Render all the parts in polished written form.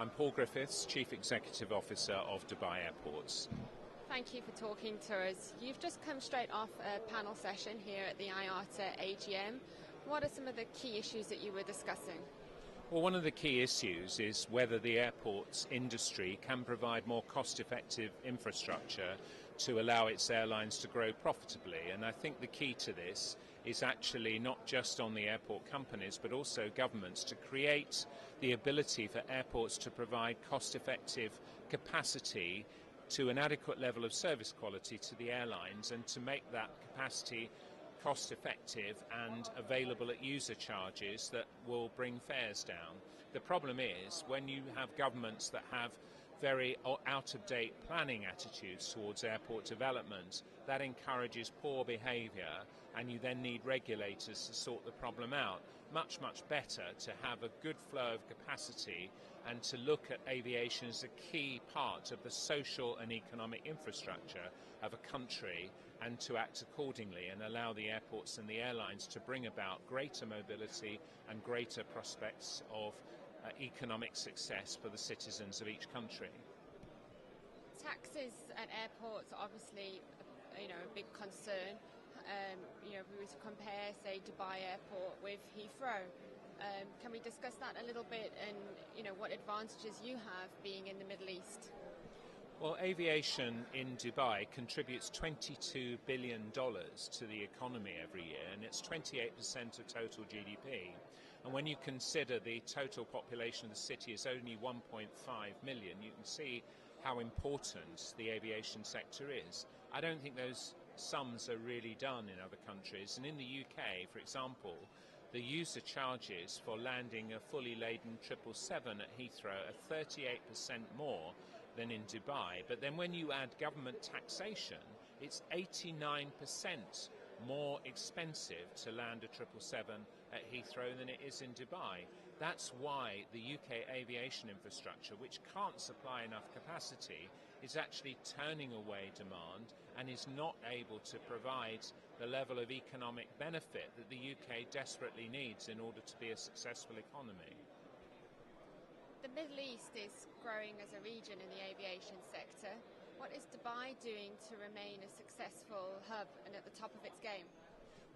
I'm Paul Griffiths, Chief Executive Officer of Dubai Airports. Thank you for talking to us. You've just come straight off a panel session here at the IATA AGM. What are some of the key issues that you were discussing? Well, one of the key issues is whether the airports industry can provide more cost-effective infrastructure to allow its airlines to grow profitably. And I think the key to this is actually not just on the airport companies but also governments to create the ability for airports to provide cost-effective capacity to an adequate level of service quality to the airlines, and to make that capacity cost effective and available at user charges that will bring fares down. The problem is when you have governments that have very out-of-date planning attitudes towards airport development, that encourages poor behaviour, and you then need regulators to sort the problem out. Much better to have a good flow of capacity and to look at aviation as a key part of the social and economic infrastructure of a country, and to act accordingly and allow the airports and the airlines to bring about greater mobility and greater prospects of economic success for the citizens of each country. Taxes at airports are obviously, a big concern. If we were to compare, say, Dubai Airport with Heathrow, can we discuss that a little bit, and what advantages you have being in the Middle East? Well, aviation in Dubai contributes $22 billion to the economy every year, and it's 28% of total GDP. And when you consider the total population of the city is only 1.5 million, you can see how important the aviation sector is. I don't think those sums are really done in other countries. And in the UK, for example, the user charges for landing a fully laden 777 at Heathrow are 38% more than in Dubai. But then when you add government taxation, it's 89% more expensive to land a 777 at Heathrow than it is in Dubai. That's why the UK aviation infrastructure, which can't supply enough capacity, is actually turning away demand and is not able to provide the level of economic benefit that the UK desperately needs in order to be a successful economy. The Middle East is growing as a region in the aviation sector. What is Dubai doing to remain a successful hub and at the top of its game?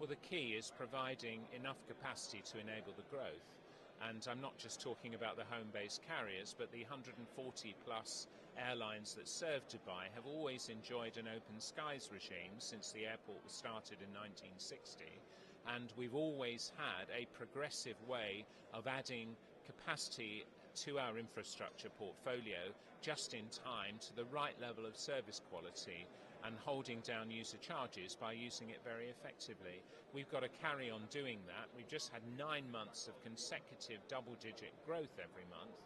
Well, the key is providing enough capacity to enable the growth. And I'm not just talking about the home-based carriers, but the 140 plus airlines that serve Dubai have always enjoyed an open skies regime since the airport was started in 1960. And we've always had a progressive way of adding capacity to our infrastructure portfolio just in time to the right level of service quality, and holding down user charges by using it very effectively. We've got to carry on doing that. We've just had 9 months of consecutive double-digit growth every month,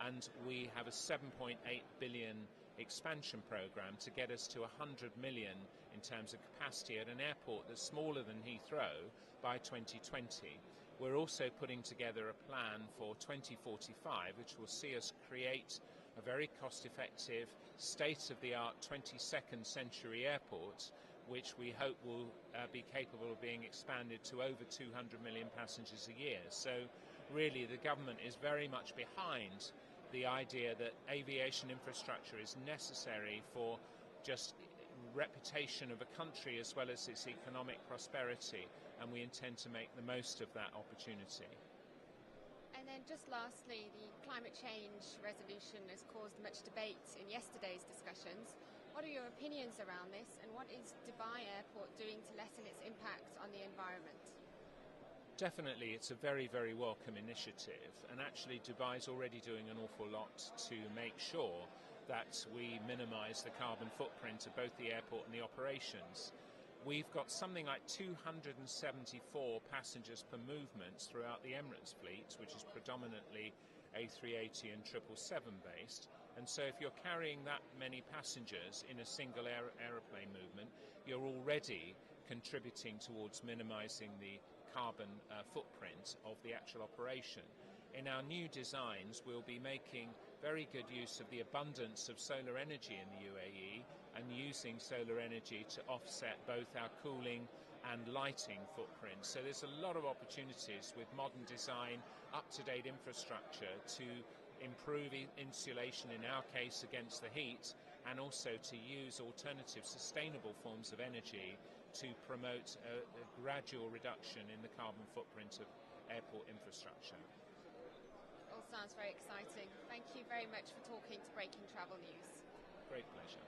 and we have a 7.8 billion expansion program to get us to 100 million in terms of capacity at an airport that's smaller than Heathrow by 2020. We're also putting together a plan for 2045, which will see us create a very cost-effective, state-of-the-art 22nd century airport, which we hope will be capable of being expanded to over 200 million passengers a year. So really the government is very much behind the idea that aviation infrastructure is necessary for just reputation of a country as well as its economic prosperity, and we intend to make the most of that opportunity. And then just lastly, the climate change resolution has caused much debate in yesterday's discussions. What are your opinions around this, and what is Dubai Airport doing to lessen its impact on the environment? Definitely, it's a very welcome initiative, and actually Dubai's already doing an awful lot to make sure that we minimise the carbon footprint of both the airport and the operations. We've got something like 274 passengers per movement throughout the Emirates fleet, which is predominantly A380 and 777 based. And so if you're carrying that many passengers in a single aeroplane movement, you're already contributing towards minimising the carbon footprint of the actual operation. In our new designs, we'll be making very good use of the abundance of solar energy in the UAE and using solar energy to offset both our cooling and lighting footprint. So there's a lot of opportunities with modern design, up-to-date infrastructure to improve insulation in our case against the heat, and also to use alternative sustainable forms of energy to promote a gradual reduction in the carbon footprint of airport infrastructure. All sounds very exciting. Thank you very much for talking to Breaking Travel News. Great pleasure.